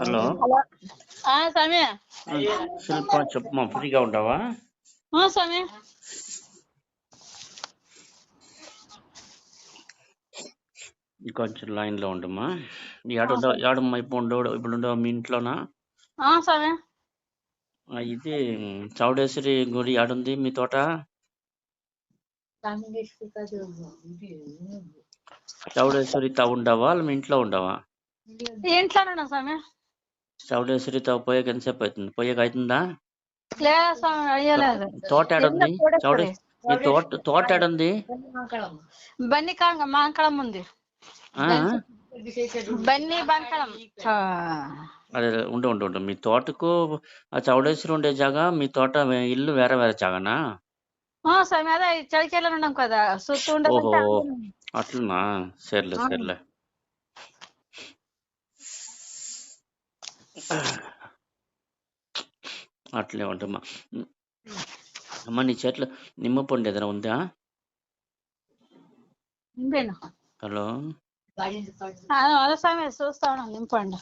Hello hello స్వామి. శిల్ప చెప్పమ్మా, ఫ్రీగా ఉంటావా? స్వామి కొంచెం లైన్ లో ఉండమ్మా. ఏడమ్మా ఇప్పుడు ఉండవు మీ ఇంట్లోనా? స్వామి ఇది చౌడేశ్వరి గుడి ఏడుంది మీ తోట? చౌడేశ్వరి తావు ఉండవా మీ ఇంట్లో ఉండవా? ఇంట్లోనే ఉన్నా స్వామి. చౌడేశ్వరి తావు పోయాక ఎంతసేపు అవుతుంది? పోయాక అవుతుందా? లేదు స్వామి, అయ్యలేదు. తోట ఏడుంది? మీ తోట ఏడుంది? బన్నీ కాంగ మాంకళం ఉంది. బన్నీ బంకళం. అదే ఉండు మీ తోటకు ఆ చౌడేశ్వరి ఉండే జాగా, మీ తోట ఇల్లు వేరే వేరే జాగానా? స్వామి అదే చలికెళ్ళ ఉన్నాం కదా, చుట్టూ ఓహో, ఉండదు. అట్లనా? సర్లే. అట్లే ఉంటమ్మా. అమ్మ, నీ చేతిలో నిమ్మ పండు ఏదైనా ఉందా? హలో, అదే స్వామి చూస్తా ఉన్నాం, నింపండి.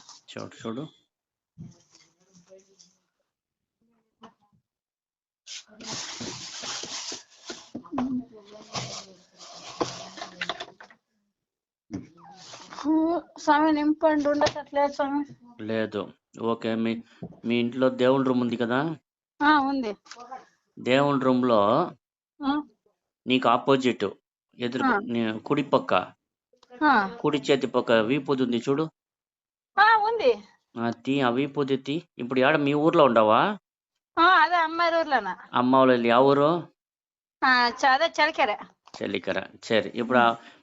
చూడు. స్వామి నింపండి, ఉండట్లేదు స్వామి. లేదు. ఓకే. మీ ఇంట్లో దేవుని రూమ్ ఉంది కదా? ఉంది. దేవుని రూమ్ లో నీకు ఆపోజిట్ ఎదురు కుడి పక్క, కుడి చేతి పక్క వీపుది ఉంది చూడు. ఉంది. ఆ వీపుది తీ. ఇప్పుడు ఏడ మీ ఊర్లో ఉండవా? అదే అమ్మాయి ఊర్లోనా. అమ్మ వాళ్ళు ఆ ఊరు? అదే చలికర. సరే, ఇప్పుడు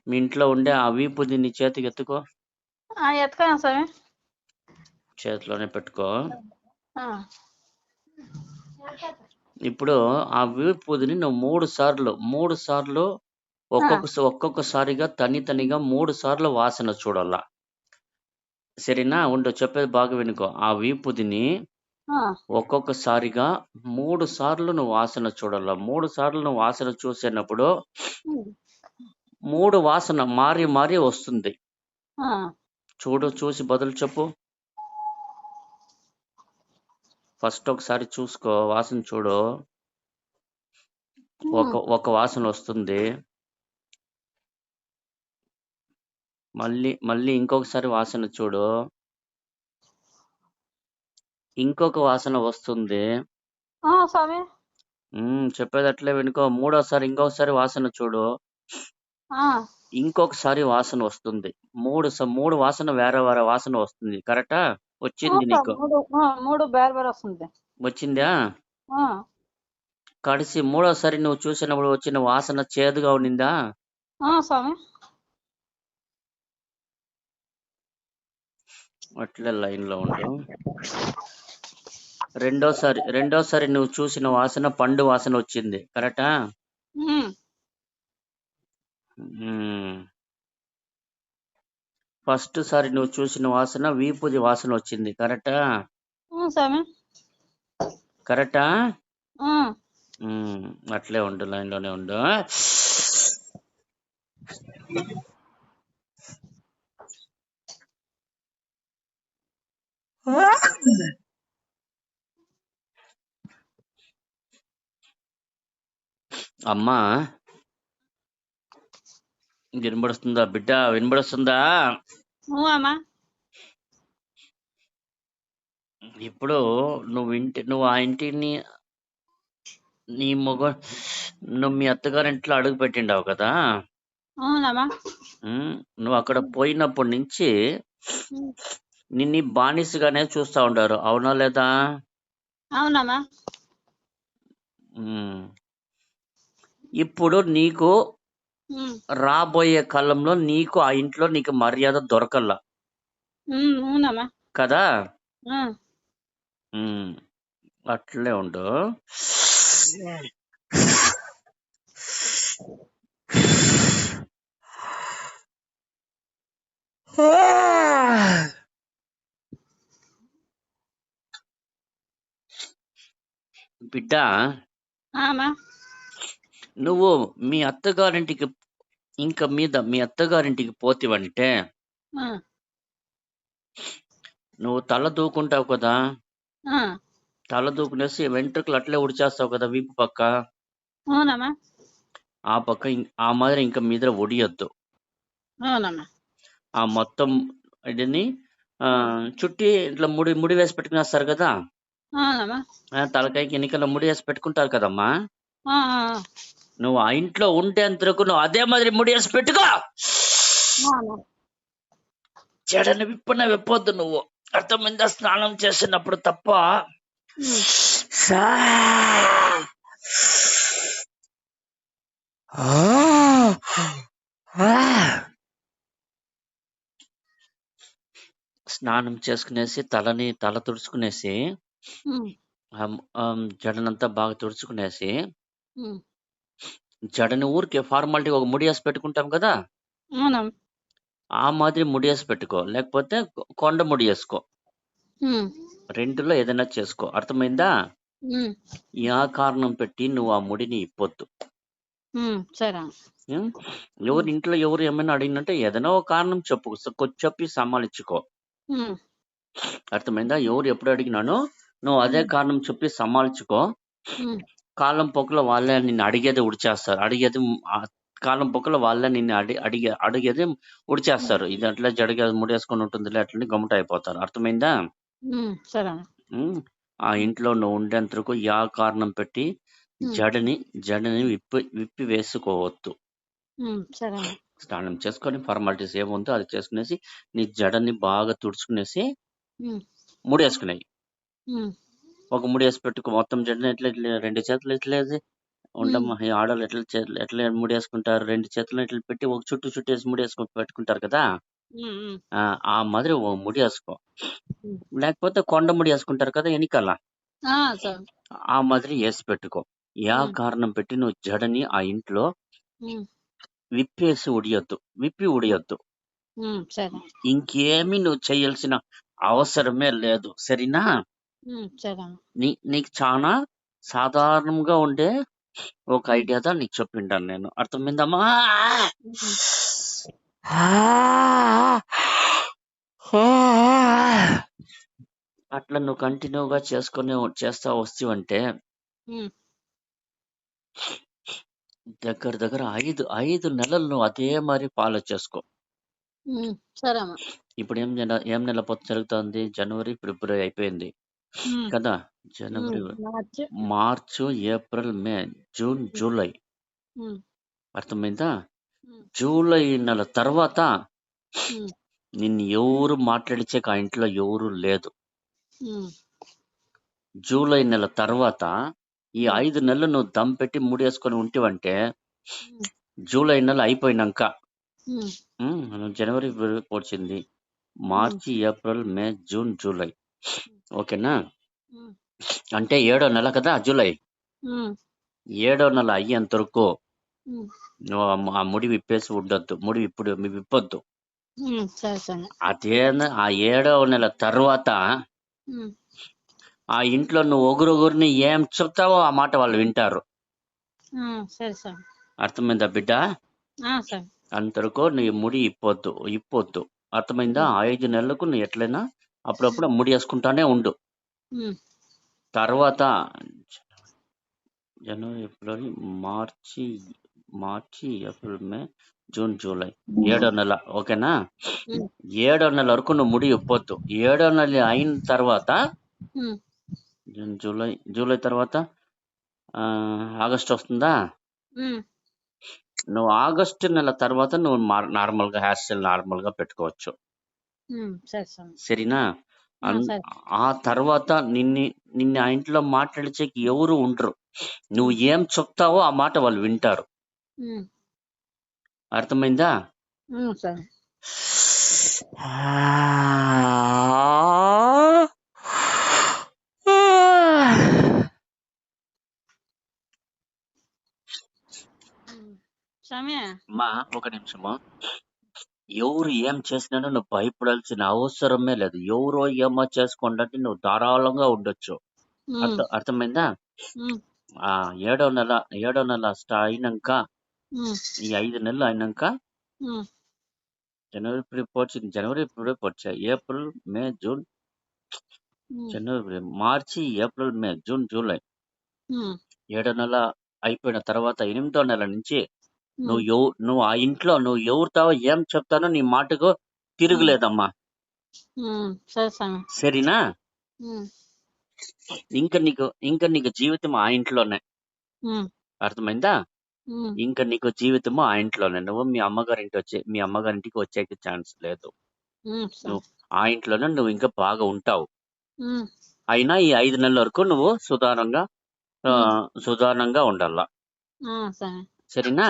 మీ ఇంట్లో ఉండే ఆ వీపుది నీ చేతికి ఎత్తుకో. ఎత్తుకోనా స్వామి? చేతిలోనే పెట్టుకో. ఇప్పుడు ఆ వీపుదిని నువ్వు మూడు సార్లు ఒక్కొక్కసారిగా తనిగా 3 సార్లు వాసన చూడాలా. సరేనా? ఉండు, చెప్పేది బాగా వినుకో. ఆ వీపుదిని ఒక్కొక్కసారిగా 3 సార్లు నువ్వు వాసన చూడాలా. 3 సార్లు నువ్వు వాసన చూసినప్పుడు 3 వాసన మారి వస్తుంది. చూసి బదులు చెప్పు. ఫస్ట్ ఒకసారి చూసుకో, వాసన చూడు. ఒక వాసన వస్తుంది. మళ్ళీ ఇంకొకసారి వాసన చూడు, ఇంకొక వాసన వస్తుంది. చెప్పేది అట్లే వినుకో. మూడోసారి ఇంకొకసారి వాసన చూడు, ఇంకొకసారి వాసన వస్తుంది. మూడు వాసన వేరే వాసన వస్తుంది. కరెక్టా? వచ్చింది నీకు? 3 వచ్చిందా? కడిసి మూడోసారి నువ్వు చూసినప్పుడు వచ్చిన వాసన చేదుగా ఉండిందా? స్వామి అట్లే లైన్ లో ఉండు. రెండోసారి నువ్వు చూసిన వాసన పండు వాసన వచ్చింది. కరెక్టా? ఫస్ట్ సారి నువ్వు చూసిన వాసన వీపుది వాసన వచ్చింది. కరెక్టా? కరెక్టా? అట్లే ఉండు, లైన్ లోనే ఉండు. అమ్మా, వినబడుస్తుందా బిడ్డ? వినబడుస్తుందా? ఇప్పుడు నువ్వు ఆ ఇంటిని నువ్వు మీ అత్తగారింట్లో అడుగు పెట్టిండావు కదా? నువ్వు అక్కడ పోయినప్పటి నుంచి నిన్ను బానిసగానే చూస్తా ఉండారు. అవునా లేదా? అవునమ్మా. ఇప్పుడు నీకు రాబోయే కాలంలో నీకు ఆ ఇంట్లో నీకు మర్యాద దొరకల్లా కదా? అట్లే ఉండు. బిడ్డ, నువ్వు మీ అత్తగారింటికి మీ అత్తగారింటికి పోతివంటే నువ్వు తల దూకుంటావు కదా, ఆ, తల దూకునేసి వెంట్రుకలు అట్లే ఉడిచేస్తావు కదా వీపు పక్క, అవునమ్మా ఆ పక్క ఆ మాదిరి ఇంకా మీద ఒడియొద్దు. అవునమ్మా ఆ మొత్తం ఇదిని చుట్టి ఇట్లా ముడి ముడి వేసి పెట్టుకునేస్తారు కదా, అవునమ్మా తలకాయకి ఎన్నికల్లో ముడి వేసి పెట్టుకుంటారు కదమ్మా. ఆ, ఆ, నువ్వు ఆ ఇంట్లో ఉండేంతరకు నువ్వు అదే మాదిరి ముడి వేసి పెట్టుకో. అవును. జడని విప్పొద్దు నువ్వు, అర్థమైందా? స్నానం చేసినప్పుడు తప్ప. ఉమ్, స్నానం చేసుకునేసి తల తుడుచుకునేసి ఉమ్, జడనంతా బాగా తుడుచుకునేసి ఉమ్, జడని ఊరికే ఫార్మాలిటీ ఒక ముడి వేసి పెట్టుకుంటాం కదా, అవునమ్మా ఆ మాదిరి ముడి వేసి పెట్టుకో, లేకపోతే కొండ ముడి వేసుకో. ఉమ్, రెండులో ఏదైనా చేసుకో, అర్థమైందా? ఉమ్, యా కారణం పెట్టి నువ్వు ఆ ముడిని ఇప్పొద్దు. సరే ఉం? ఎవరు ఇంట్లో ఎవరు ఏమైనా అడిగినంటే ఏదైనా ఒక కారణం చెప్పి సమాలించుకో. ఉమ్, అర్థమైందా? ఎవరు ఎప్పుడు అడిగినానో నువ్వు అదే కారణం చెప్పి సమాలించుకో. ఉమ్, కాలం పొక్కలో వాళ్ళే నిన్ను అడిగేది ఉడిచేస్తారు. కాలం పొక్కలో వాళ్ళే నిన్ను అడిగేది ఉడిచేస్తారు. ఇది అట్లా జడిగా ముడేసుకొని ఉంటుందిలే అట్లని గమ్ముట అయిపోతారు. అర్థమైందా? సరే ఉం? ఆ ఇంట్లో నువ్వు ఉండేంతరకు యా కారణం పెట్టి జడని విప్పి వేసుకోవద్దు. సరే స్నానం చేసుకొని ఫార్మాలిటీస్ ఏముందో అది చేసుకునేసి నీ జడని బాగా తుడుచుకునేసి ముడేసుకునేయి. ఒక ముడి వేసి పెట్టుకో. మొత్తం జడని ఎట్లా రెండు చేతులు ఎట్లేసి ఉండమ్మా. ఈ ఆడవాళ్ళు ఎట్లా ముడేసుకుంటారు, రెండు చేతులు ఇట్లా పెట్టి ఒక చుట్టేసి ముడేసుకొని పెట్టుకుంటారు కదా, ఆ మాదిరి ఓ ముడి వేసుకో. లేకపోతే కొండ ముడి వేసుకుంటారు కదా వెనికల్లా, సరే ఆ మాదిరి వేసి పెట్టుకో. యా కారణం పెట్టి నువ్వు జడని ఆ ఇంట్లో విప్పి ఉడియొద్దు. సరే ఇంకేమీ నువ్వు చేయాల్సిన అవసరమే లేదు, సరేనా? సరే నీకు చాలా సాధారణంగా ఉండే ఒక ఐడియాతో నీకు చెప్పింటాను నేను. అర్థమైందమ్మా? అట్లా నువ్వు కంటిన్యూగా చేస్తా వస్తావంటే దగ్గర 5 నెలలు నువ్వు అదే మరి ఫాలో చేసుకో. సరే ఇప్పుడు ఏం నెల జరుగుతుంది? జనవరి, ఫిబ్రవరి అయిపోయింది కదా. జనవరి, మార్చ్, ఏప్రిల్, మే, జూన్, జూలై. అర్థమైందా? జూలై నెల తర్వాత నిన్ను ఎవరు మాట్లాడిచే ఆ ఇంట్లో ఎవరు లేదు. జూలై నెల తర్వాత ఈ 5 నెలలు నువ్వు దమ్ పెట్టి ముడేసుకొని ఉంటివంటే జూలై నెల అయిపోయినాక జనవరి వచ్చింది, మార్చి, ఏప్రిల్, మే, జూన్, జూలై. ఓకేనా? అంటే 7వ నెల కదా జూలై. 7వ నెల అయ్యేంత వరకు నువ్వు ఆ ముడి విప్పేసి ఉండొద్దు. ముడి విప్పొద్దు. అదే ఆ 7వ నెల తర్వాత ఆ ఇంట్లో నువ్వు ఒకరిని ఏం చెప్తావో ఆ మాట వాళ్ళు వింటారు. అర్థమైందా బిడ్డ? అంతవరకు నీ ముడి ఇప్పొద్దు. అర్థమైందా? 5 నెలలకు నువ్వు ఎట్లయినా అప్పుడప్పుడు ముడి వేసుకుంటానే ఉండు. తర్వాత జనవరి, ఫిబ్రవరి, మార్చి, ఏప్రిల్, మే, జూన్, జూలై 7వ నెల. ఓకేనా? 7వ నెల వరకు నువ్వు ముడి ఇప్పొద్దు. 7వ నెల అయిన తర్వాత జూన్, జూలై తర్వాత ఆగస్ట్ వస్తుందా? నువ్వు ఆగస్టు నెల తర్వాత నువ్వు నార్మల్ గా హెయిర్ స్టైల్ నార్మల్ గా పెట్టుకోవచ్చు. సరేనా? ఆ తర్వాత నిన్ను ఆ ఇంట్లో మాట్లాడిచేకి ఎవరు ఉండరు. నువ్వు ఏం చెప్తావో ఆ మాట వాళ్ళు వింటారు. అర్థమైందా? అమ్మా ఒక నిమిషము. ఎవరు ఏం చేసినా నువ్వు భయపడాల్సిన అవసరమే లేదు. ఎవరో ఏమో చేసుకోండి, నువ్వు ధారాళంగా ఉండొచ్చు. అర్థమైందా? 7వ నెల అయినాక ఈ 5 నెలలు అయినాక జనవరి, ఫిబ్రవరి వచ్చాయి, ఏప్రిల్, మే, జూన్, జనవరి, మార్చి, ఏప్రిల్, మే, జూన్, జూలై 7 నెల అయిపోయిన తర్వాత 8వ నెల నుంచి నువ్వు ఆ ఇంట్లో నువ్వు ఎవరితో ఏం చెప్తానో నీ మాటకు తిరుగులేదమ్మా. సరే స్వామి. సరేనా? ఇంకా నీకు జీవితం ఆ ఇంట్లోనే. అర్థమైందా? ఇంకా నీకు జీవితము ఆ ఇంట్లోనే. నువ్వు మీ అమ్మగారింటికి వచ్చేకి ఛాన్స్ లేదు. నువ్వు ఆ ఇంట్లోనే నువ్వు ఇంకా బాగా ఉంటావు. అయినా ఈ 5 నెలల వరకు నువ్వు సుధారణంగా ఉండాలా. సరేనా?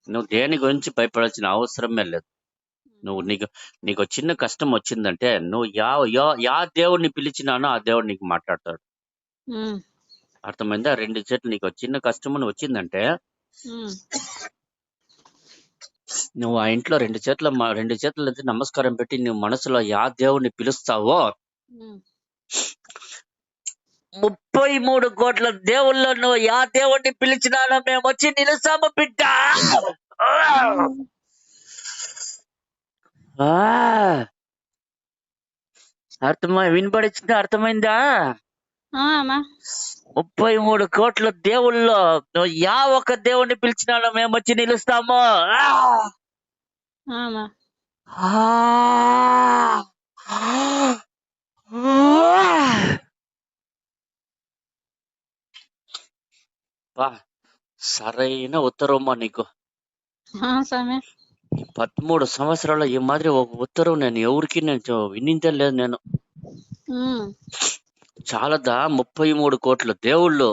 నువ్వు దేని గురించి భయపడాల్సిన అవసరమే లేదు. నీకు చిన్న కష్టం వచ్చిందంటే నువ్వు యా దేవుడిని పిలిచినానో ఆ దేవుడు నీకు మాట్లాడతాడు. అర్థమైందా? 2 చేతులు నీకు చిన్న కష్టం వచ్చిందంటే నువ్వు ఆ ఇంట్లో 2 చేతులు నమస్కారం పెట్టి నువ్వు మనసులో యా దేవుడిని పిలుస్తావో 33 కోట్ల దేవుళ్ళలో నువ్వు యా దేవుడిని పిలిచినానో మేము వచ్చి నిలుస్తాము బిడ్డ. వినపడిచ్చిందా? అర్థమైందా? 33 కోట్ల దేవుళ్ళలో నువ్వు యా ఒక్క దేవుడిని పిలిచినానో మేము వచ్చి నిలుస్తాము. సరైన ఉత్తరమ్మా నీకు. 13 సంవత్సరాల ఈ మాదిరి ఒక ఉత్తరం నేను ఎవరికి వినిందే లేదు. నేను చాలదా 33 కోట్ల దేవుళ్ళు.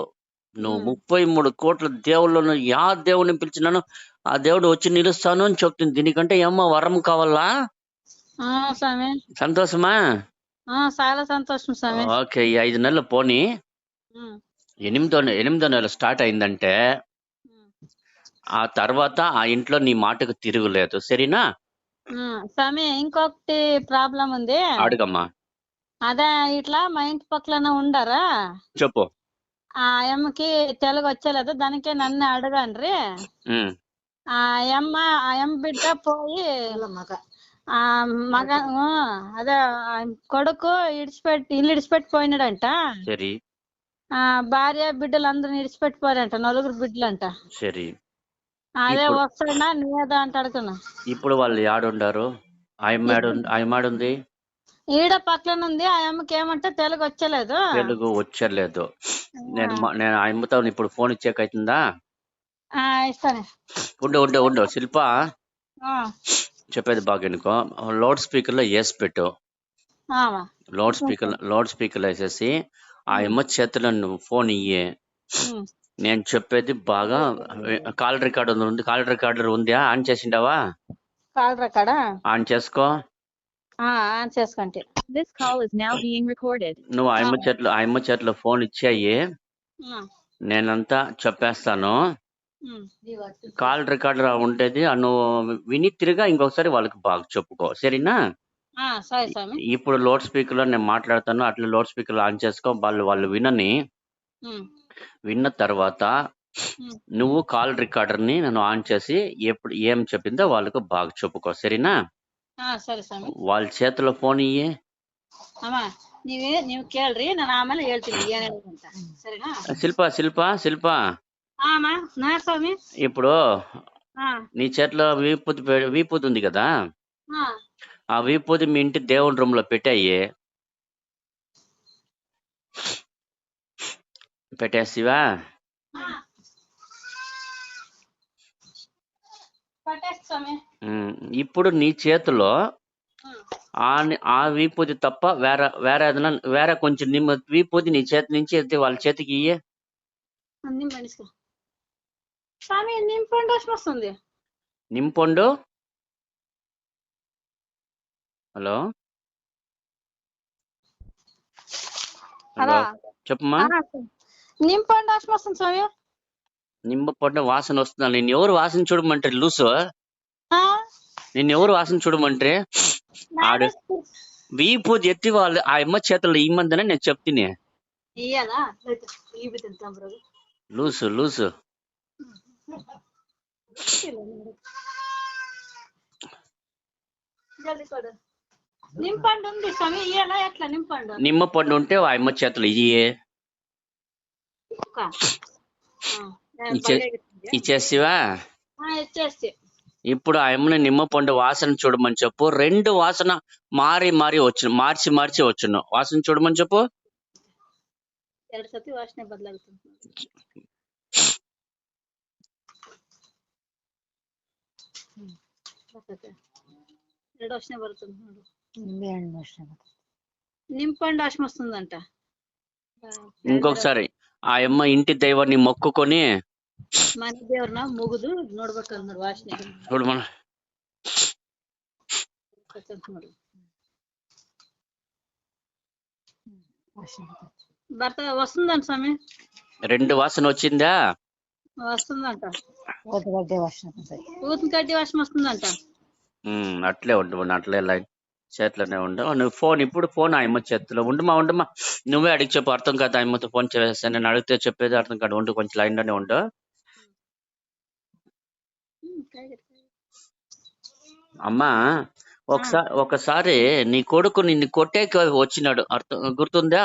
నువ్వు 33 కోట్ల దేవుళ్ళను యా దేవుడిని పిలిచినాను ఆ దేవుడు వచ్చి నిలుస్తాను అని చెప్తుంది. దీనికంటే ఏమో వరం కావాలా? సంతోషమా? చాలా సంతోషం స్వామి. ఓకే, ఈ 5 నెలలు పోనీ 8వ నెల స్టార్ట్ అయిందంటే ఆ తర్వాత ఆ ఇంట్లో నీ మాటకు తిరుగులేదు. సరేనా? స్వామి, ఇంకొకటి ప్రాబ్లం ఉంది. అడుగమ్మా. అదే ఇట్లా మా ఇంటి పక్కన ఉండరా? చెప్పు. ఆ అమ్మకి తెలుగు వచ్చలేదు, దానికే నన్ను అడగండ్రి. ఆ అమ్మ బిడ్డ పోయి ఆ మగ అదే కొడుకు ఇల్లు ఇడిచిపెట్టి పోయినాడంట. సరే. భార్య బిడ్డలు అందరూ ఇడిచిపెట్టిపోయారంట, 4 బిడ్డలంట. సరే. అదే వస్తాడా లేదా అంట అడుగుతున్నా. ఇప్పుడు వాళ్ళు యాడుండారు? ఆయమాడుంది ఈడ పక్కన ఉంది. ఆ అమ్మకి ఏమంటే తెలుగు వచ్చలేదు. నేను ఆయమ్మతో ఇప్పుడు ఫోన్ ఇచ్చేకైతుందా? ఇస్తాను. ఉండు శిల్ప, చెప్పేది బాగా వినుకో. లౌడ్ స్పీకర్ లో వేసి పెట్టు. లౌడ్ స్పీకర్ వేసేసి ఆ అమ్మ చేతిలో నువ్వు ఫోన్ ఇయ్యి. నేను చెప్పేది బాగా కాల్ రికార్డర్ ఉందా? ఆన్ చేసిండావా? కాల్ రికార్డా ఆన్ చేసుకో. చేసుకుంటే నువ్వు ఆ అమ్మ చేతిలో ఫోన్ ఇచ్చాయి, నేనంతా చెప్పేస్తాను. కాల్ రికార్డర్ ఉండేది నువ్వు విని తిరిగా ఇంకొకసారి వాళ్ళకి బాగా చెప్పుకో. సరేనా? ఇప్పుడు లౌడ్ స్పీకర్ లో నేను మాట్లాడతాను, అట్లా లౌడ్ స్పీకర్ ఆన్ చేసుకో. వాళ్ళు విన్న తర్వాత నువ్వు కాల్ రికార్డర్ ని నన్ను ఆన్ చేసి ఎప్పుడు ఏం చెప్పిందో వాళ్ళకు బాగా చెప్పుకో. సరేనా? వాళ్ళ చేతిలో ఫోన్ ఇయ్యి. శిల్ప ఇప్పుడు నీ చేతిలో వీపూది ఉంది కదా, ఆ వీపూది మీ ఇంటి దేవుని రూమ్ లో పెట్టేసివా? ఇప్పుడు నీ చేతిలో ఆ వీపూది తప్ప వేరే కొంచెం వీపూది నీ చేతి నుంచి ఎత్తి వాళ్ళ చేతికి ఇయ్యే. నింపొండు. హలో చెప్పమ్మా. నింపొండ వాసన వస్తుందా? నేను ఎవరు వాసన చూడమంటే లూసు? నిన్ను ఎవరు వాసన చూడమంటే? ఆడు వీపూది ఎత్తి వాళ్ళు ఆ అమ్మ చేతుల్లో ఇమ్మందనే నేను చెప్తిని. లూసు నింపండు ఉంది స్వామి, ఇయ్యాలా ఎట్లా నింపండు? నిమ్మ పండు ఉంటే ఆ అమ్మ చేతులు ఇచ్చేసివా? ఇచ్చేసి ఇప్పుడు ఆ అమ్మని నిమ్మ పండు వాసన చూడమని చెప్పు. 2 వాసన మార్చి వచ్చును. వాసన చూడమని చెప్పు. 2 సతి వాసన బదలాగుతుంది. వాసన బరుతుంది. నింపండు వాసన వస్తుందంట. ఇంకొకసారి ఆ అమ్మ ఇంటి దైవాన్ని మొక్కుకొని ಮನೆ ದೇವ್ರನ್ನ ಮುಗಿದು ನೋಡ್ಬೇಕಂದ್ ವಾಸನೆ చూడమన వస్తుందంట స్వామి. 2 వాసన వచ్చిందా? వస్తుందంట. ఊతిగడ్డి వాసన వస్తుందంట. అట్లే ఉండు, అట్లే లైన్ చేతిలోనే ఉండు. నువ్వు ఇప్పుడు ఫోన్ ఆయమ్మ చేతిలో ఉండమా. నువ్వే అడిగి చెప్పు. అర్థం కాదు, ఆయమ్మతో ఫోన్ చేస్తాను. నేను అడిగితే చెప్పేది అర్థం కాదు. ఉండు, కొంచెం లైన్ లోనే ఉండు. అమ్మా, ఒకసారి నీ కొడుకు నిన్ను కొట్టేకి వచ్చినాడు, అర్థం గుర్తుందా?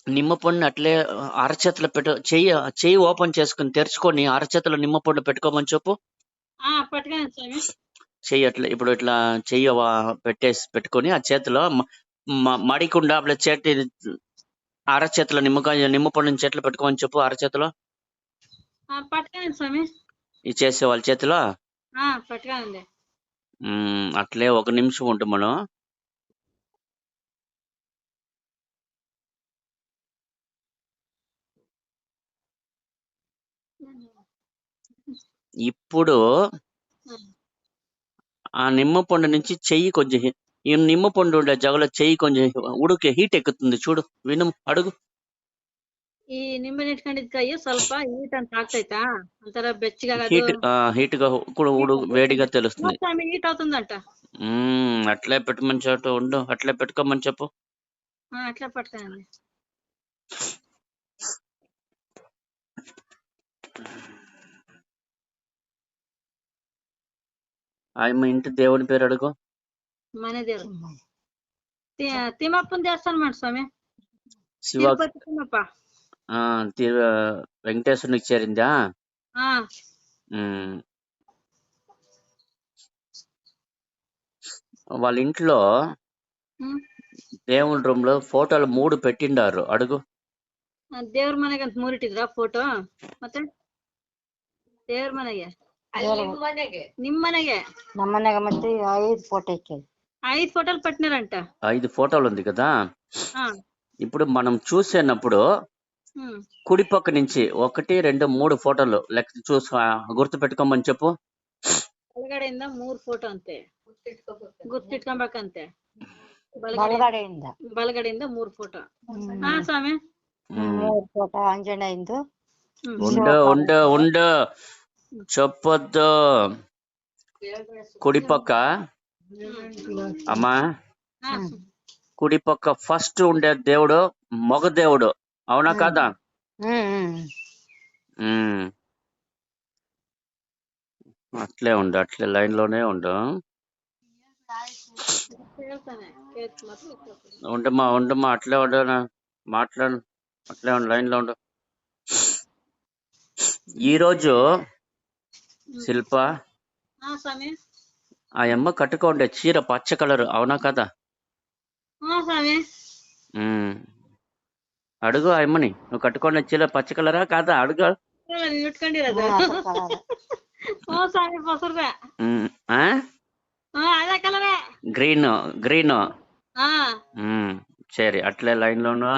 నిమ్మ పండు అట్లే అరచేతిలో చెయ్యి ఓపెన్ చేసుకుని తెరుచుకొని అరచేతిలో నిమ్మ పండు పెట్టుకోమని చెప్పు. చెయ్యి అట్లా ఇప్పుడు ఇట్లా చెయ్యి పెట్టుకొని ఆ చేతిలో మడికుండా అట్లా చేతి అరచేతిలో నిమ్మ పండుని చేతిలో పెట్టుకోమని చెప్పు. అరచేతిలో ఇచ్చేసే వాళ్ళ చేతిలో అట్లే 1 నిమిషం ఉంటుంది. మనం ఇప్పుడు ఆ నిమ్మ పండు నుంచి చెయ్యి కొంచెం ఈ నిమ్మ పండు ఉండే జగలో చెయ్యి కొంచెం ఉడికి హీట్ ఎక్కుతుంది చూడు. విను, అడుగు. ಈ ನಿಂಬೆ ಇಟ್ಕೊಂಡಿದ್ಕಾಯಿ ಸ್ವಲ್ಪ ಹೀಟ್ ಅಂತ ಆಗ್ತೈತಾ? ಒಂಥರ ಬೆಚ್ಚగా హీట్ గా వేడిగా తెలుస్తుంది. హీట్ అవుతుందంట. అట్లే పెట్టమని చోటు ఉండు, అట్లే పెట్టుకోమని చెప్పు. అట్లా పట్టుకోండి. ఆయమ్మ ఇంటి దేవుని పేరు అడుగు. మన దేవుడు తిమ్మప్పని చేస్తాను మాట స్వామి. శివ వెంకటేశ్వరునికి చేరిందా? వాళ్ళ ఇంట్లో దేవుని రూమ్ లో ఫోటోలు 3 పెట్టిండారు. అడుగు. ದೇವ್ರ ಮನೆಗೆ ಅಂತ 3 ಇಟ್ಟಿದ್ರಾ ಫೋಟೋ? ಮತ್ತೆ ದೇವ್ರ ಮನೆಗೆ ನಿಮ್ಮ ಮನೆಗೆ ನಮ್ಮ ಮನೆಗೆ ಮತ್ತೆ 5 ఫోటో ఇచ్చారు. 5 ఫోటోలు పెట్టినారంట. 5 ఫోటోలు ఉంది కదా. ఇప్పుడు మనం చూసేటప్పుడు కుడి పక్క నుంచి 1, 2, 3 ఫోటోలు లెక్క గుర్తు పెట్టుకోమని చెప్పు. ಒಳಗಡೆಯಿಂದ 3 ಫೋಟೋ ಅಂತೆ ಗುರ್ತಿಟ್ಕೊಬೇಕಂತೆ. ಬಲಗಡೆಯಿಂದ 3 ಫೋಟೋ. ಸ್ವಾಮಿ 3 ఫోటో ఆంజనేయుంದು. ఉండు చెప్పొద్దు. కుడి పక్క అమ్మా, కుడి పక్క ఫస్ట్ ఉండే దేవుడు మగ దేవుడు, అవునా కాదా? అట్లే ఉండు, అట్లే లైన్ లోనే ఉండు. ఉండమ్మా అట్లే ఉండు, మాట్లాడు, అట్లే ఉండు, లైన్ లో ఉండు. ఈరోజు శిల్ప ఆ అమ్మ కట్టుకోండే చీర పచ్చ కలర్, అవునా కదా? అడుగు ఆ అమ్మని, నువ్వు కట్టుకోండి చీర పచ్చ కలరా కాదా? అడుగు. గ్రీన్. సరే, అట్లే లైన్ లోను.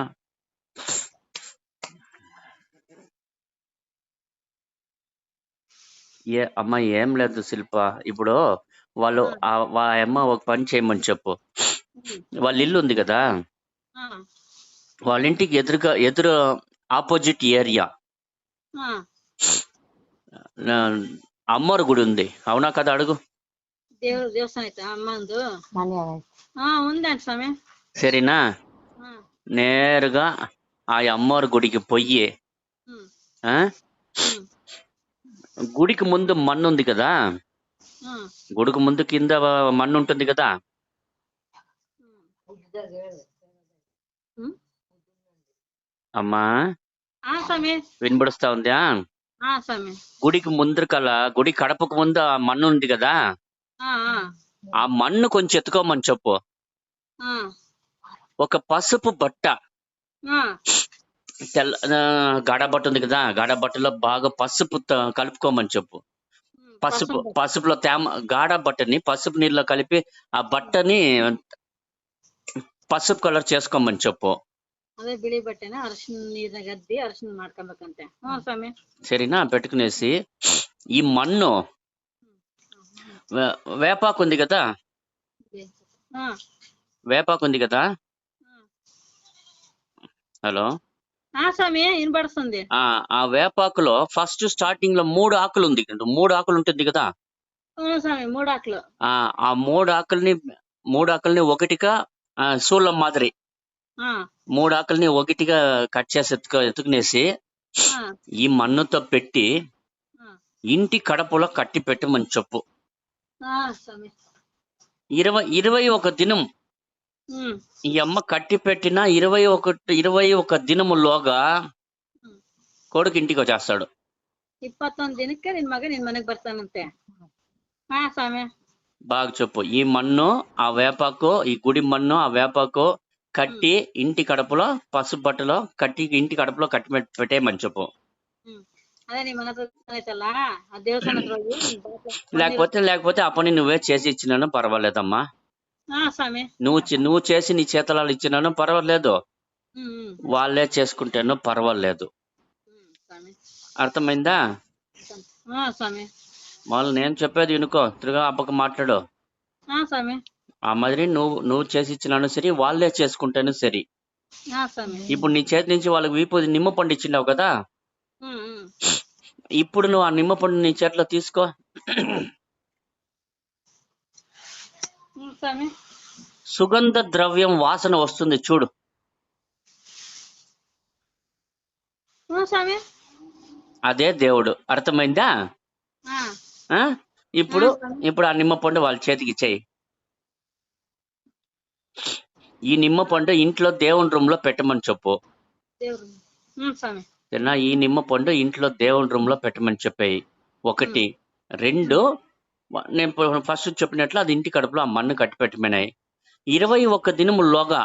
అమ్మ ఏం లేదు శిల్ప, ఇప్పుడు వాళ్ళు ఆ అమ్మ ఒక పని చేయమని చెప్పు. వాళ్ళ ఇల్లు ఉంది కదా, వాళ్ళ ఇంటికి ఎదురు ఆపోజిట్ ఏరియా అమ్మవారి గుడి ఉంది, అవునా కదా? అడుగు. దేవస్థానం అయితే అమ్మందు మన్యాగ ఉందండి స్వామి. సరేనా? ఆ, నేరుగా ఆ అమ్మవారి గుడికి పోయి, ఉమ్, ఆ, ఉమ్, గుడికి ముందు మన్ను ఉంది కదా, ఆ, గుడికి ముందు కింద మన్ను ఉంటుంది కదా, ఉమ్. అమ్మా స్వామి. వినబడుస్తా ఉందా? స్వామి. గుడికి ముందరకల్లా, గుడి కడపకు ముందు ఆ మన్ను ఉంది కదా, ఆ, ఆ, ఆ మన్ను కొంచెం ఎత్తుకోమని చెప్పు. ఆ, ఒక పసుపు బట్ట, ఆ, గాడ బట్ట ఉంది కదా, గాడ బట్టలో బాగా పసుపు కలుపుకోమని చెప్పు. పసుపు పసుపు. పసుపులో గాడ బట్టని పసుపు నీళ్ళలో కలిపి ఆ బట్టని పసుపు కలర్ చేసుకోమని చెప్పు. ಅದೇ ಬಿಳಿ ಬಟ್ಟೆನ ಅರಶಿನ ನೀರ್ನಾಗ ಅದ್ದಿ ಅರಶಿನ ಮಾಡ್ಕೊಬೇಕಂತೆ. ಸ್ವಾಮಿ. సరేనా? పెట్టుకునేసి ఈ మన్ను వేపాకు ఉంది కదా, వేపాకు ఉంది కదా, హలో, స్వామి వినబడుతుంది. ఆ వేపాకులో ఫస్ట్ స్టార్టింగ్ లో 3 ఆకులు ఉంది, 3 ఆకులు ఉంటుంది కదా, స్వామి 3 ఆకులు. ఆ 3 ఆకుల్ని ఒకటిగా శూలం మాదిరి 3 ఆకుల్ని ఒకటిగా కట్ చేసి ఎత్తుకునేసి ఈ మన్నుతో పెట్టి ఇంటి కడపలో కట్టి పెట్టమని చెప్పు. 21 దినం ఈ అమ్మ కట్టి పెట్టిన 21 దినములోగా కొడుకు ఇంటికి వచ్చేస్తాడు. 21 ದಿನಕ್ಕೆ ನಿನ್ ಮಗ ನಿನ್ ಮನೆಗೆ ಬರ್ತಾನಂತೆ. ಸ್ವಾಮಿ బాగా చెప్పు. ఈ మన్ను ఆ వేపాకు, ఈ గుడి మన్ను ఆ వేపాకు కట్టి ఇంటి కడపలో పసుపు బట్టలో కట్టి ఇంటి కడపలో కట్టి పెట్టేయమని చెప్పు. అదే నీ మన ఐతಲ್ಲ ఆ దేవస్థానం లేకపోతే ఆ పని నువ్వే చేసి ఇచ్చినాను పర్వాలేదమ్మా. స్వామి నువ్వు చేసి నీ చేతలాలు ఇచ్చినాను పర్వాలేదు, వాళ్ళే చేసుకుంటాను పర్వాలేదు. అర్థమైందా? స్వామి వాళ్ళు నేను చెప్పేది వినుకో, తిరుగా అప్పక మాట్లాడు. స్వామి ఆ మాదిరి నువ్వు చేసి ఇచ్చినాను సరే, వాళ్ళే చేసుకుంటాను సరే. ఇప్పుడు నీ చేతి నుంచి వాళ్ళకి విభూది నిమ్మ పండు ఇచ్చినావు కదా, ఇప్పుడు నువ్వు ఆ నిమ్మ పండు నీ చేతిలో తీసుకో. సుగంధ ద్రవ్యం వాసన వస్తుంది చూడు. అదే దేవుడు. అర్థమైందా? ఇప్పుడు ఆ నిమ్మ పండు వాళ్ళ చేతికి ఇచ్చేయి. ఈ నిమ్మ పండు ఇంట్లో దేవుని రూమ్ లో పెట్టమని చెప్పు. ఈ నిమ్మ పండు ఇంట్లో దేవుని రూమ్ లో పెట్టమని చెప్పాయి. 1, 2 నేను ఫస్ట్ చెప్పినట్లు అది ఇంటి కడుపులో ఆ మన్ను కట్టి పెట్టమన్నాయి. 21 దినముల్లోగా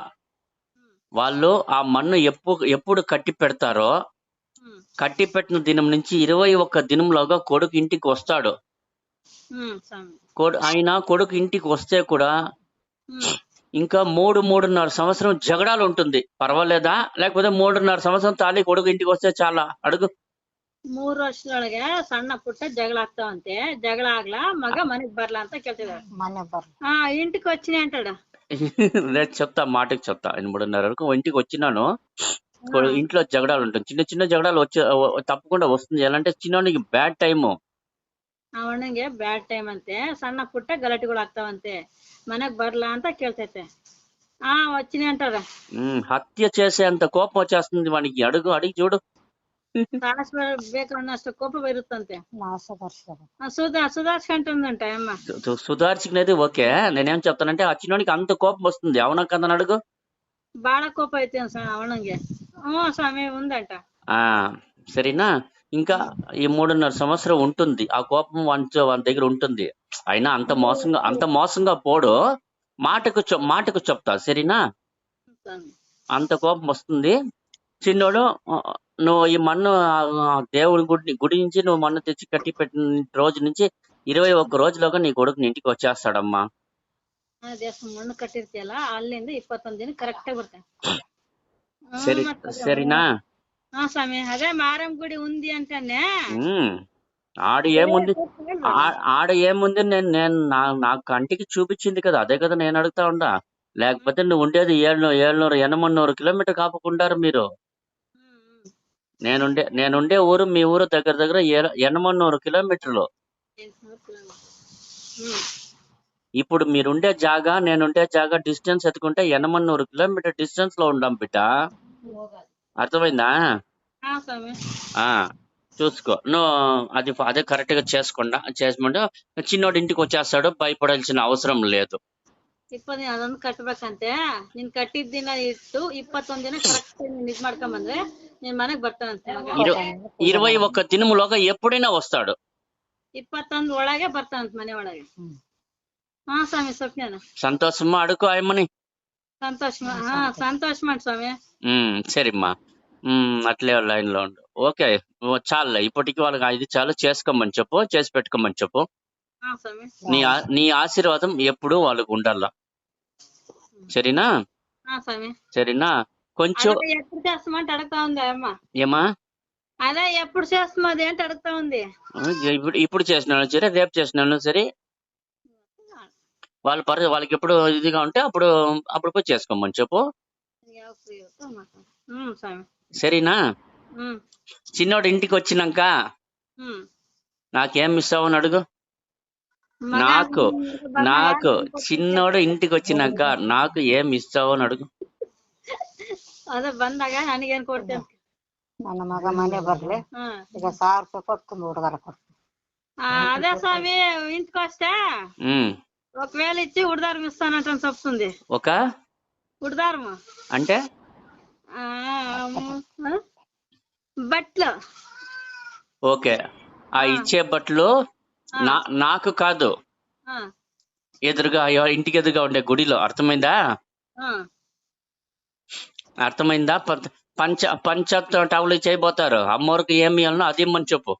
వాళ్ళు ఆ మన్ను ఎప్పుడు కట్టి పెడతారో, కట్టి పెట్టిన దినం నుంచి 21 దినంలోగా కొడుకు ఇంటికి వస్తాడు. కొడుకు ఇంటికి వస్తే కూడా ఇంకా 3.5 సంవత్సరం జగడాలు ఉంటుంది. పర్వాలేదా? లేకపోతే 3.5 సంవత్సరం తాళి కొడుకు ఇంటికి వస్తే చాలా? అడుగు. 3 ವರ್ಷದೊಳಗೆ ಸಣ್ಣ ಪುಟ್ಟ ಜಗಳ ಆಗ್ತಾವಂತೆ. ಜಗಳ ಆಗ್ಲಾ ಮಗ ಮನೆಗ್ ಬರ್ಲಾ ಅಂತ ಕೇಳ್ತಿದಾರೆ. ఇంటికి వచ్చినా అంటాడు. లేదు చెప్తా, మాటకి చెప్తా. 3.5 వరకు ఇంటికి వచ్చినాను, ఇంట్లో జగడాలు ఉంటుంది. చిన్న చిన్న జగడాలు తప్పకుండా వస్తుంది. ఎలా అంటే చిన్నోనికి బ్యాడ్ టైము, ಅವನಿಗೆ ಬ್ಯಾಡ್ ಟೈಮ್ ಅಂತೆ. ಸಣ್ಣ ಪುಟ್ಟ ಗಲಾಟೆಗಳು ಆಗ್ತಾವಂತೆ. ಮನೆಗ್ ಬರ್ಲಾ ಅಂತ ಕೇಳ್ತೈತೆ. వచ్చినాయి అంటారా. హత్య చేసేంత కోపం వచ్చేస్తుంది వానికి. అడిగి చూడు. ಬೇಕನ್ನಷ್ಟು ಕೋಪ ಬರುತ್ತಂತೆ. సుధార్చుకుంటుందంట అమ్మ. సుధార్చుకునేది ఓకే, నేనేం చెప్తానంటే ఆ చిన్నోనికి అంత కోపం వస్తుంది. అవునా కదా? అడుగు. బాగా కోపం అయితే అవనంగే. స్వామి ఉందంట. సరేనా? ఇంకా ఈ 3.5 సంవత్సరం ఉంటుంది ఆ కోపం వాని దగ్గర ఉంటుంది. అయినా అంత మోసంగా పోడు. మాటకు చెప్తా, సరేనా? అంత కోపం వస్తుంది. చిన్నోడు, నువ్వు ఈ మన్ను దేవుడి గుడి నుంచి నువ్వు మన్ను తెచ్చి కట్టి పెట్టిన రోజు నుంచి 21 రోజులుగా నీ కొడుకు ఇంటికి వచ్చేస్తాడమ్మా. మన్ను కట్టిర్తేలా అల్లింದ 21 ದಿನ కరెక్ట్ ಬರ್ತಾನೆ. సరేనా? స్వామి అదే మారం గుడి ఉంది అంటేనే. ఆడ ఏముంది నేను నా కంటికి చూపించింది కదా, అదే కదా నేను అడుగుతా ఉండా. లేకపోతే నువ్వు ఉండేది 700 కిలోమీటర్ కాపుకుంటారు మీరు. నేనుండే ఊరు మీ ఊరు దగ్గర 800 కిలోమీటర్లు. ఇప్పుడు మీరుండే జాగా నేనుండే జాగా డిస్టెన్స్ ఎత్తుకుంటే 800 కిలోమీటర్ డిస్టెన్స్ లో ఉండాం బిడ్డ. అర్థమైందా? స్వామి ఆ చూసుకో నువ్వు అదే కరెక్ట్ గా చేసుకుంటే చిన్నోడు ఇంటికి వచ్చేస్తాడు, భయపడాల్సిన అవసరం లేదు. ಇಪ್ಪತ್ತು ಅದೊಂದು ಕಟ್ಬೇಕಂತೆ. ನೀನ್ ಕಟ್ಟಿದ್ದ ದಿನ ಇಟ್ಟು 21 ದಿನ ಕರೆಕ್ಟ್ ನೀನ್ ಇದ್ ಮಾಡ್ಕೊಂಬಂದ್ರೆ ನಿನ್ ಮನೆಗ್ ಬರ್ತಾನಂತೆ ಮಗ. 21 ದಿನములోగా ఎప్పుడైనా వస్తాడు. 21 ಒಳಗೆ ಬರ್ತಾನಂತ ಮನೆ ಒಳಗೆ. స్వామి స్వప్న సంతోషమా అడుకో ఆయమ్మని. సంతోషమండి స్వామి. సరేమ్మా, అట్లే లైన్ లో ఉండు. ఓకే చాలులే, ఇప్పటికి వాళ్ళకి ఇది చాలు. చేసుకోమని చెప్పు, చేసి పెట్టుకోమని చెప్పు. నీ ఆశీర్వాదం ఎప్పుడు వాళ్ళకు ఉండాల. సరేనా? సరేనా? కొంచెం ఎప్పుడు చేస్తామంటే అడుగుతా ఉంది అమ్మ. ఏమా అదే ఎప్పుడు చేస్తున్నది ఏంటి అడుగుతా ఉంది. ఇప్పుడు చేసినాను సరే, రేపు చేసినాను సరే, వాళ్ళకి ఎప్పుడు ఇదిగా ఉంటే అప్పుడు పోయి చేసుకోమని చెప్పు. సరేనా? చిన్నోడు ఇంటికి వచ్చినాక నాకేం ఇస్తావు అని అడుగు. నాకు చిన్నోడు ఇంటికి వచ్చినాక నాకు ఏం ఇస్తావు అని అడుగు. ಅದೇ ಬಂದಾಗ ನನಗೇನ್ ಕೊಡ್ತೇನೆ. ನನ್ನ ಮಗ ಮನೆ ಬರ್ಲಿ, ಈಗ 1000 ರೂಪಾಯಿ ಕೊಡ್ತೀನಿ, ಹುಡುಗರ ಕೊಡ್ತೀನಿ. అదే స్వామి ఇంటికి వస్తే ఒకవేళ ఇచ్చి ఉడదారం ఇస్తానంటే చెప్తుంది. ఒక ఉడదారము అంటే బట్టలు. ఓకే, ఆ ఇచ్చే బట్టలు నాకు కాదు, ఎదురుగా ఇంటికి ఎదురుగా ఉండే గుడిలో. అర్థమైందా? అర్థమైందా? పంచ టవల్ చేయబోతారు. అమ్మవారికి ఏమి ఇవ్వాలనో అది ఇమ్మని చెప్పు.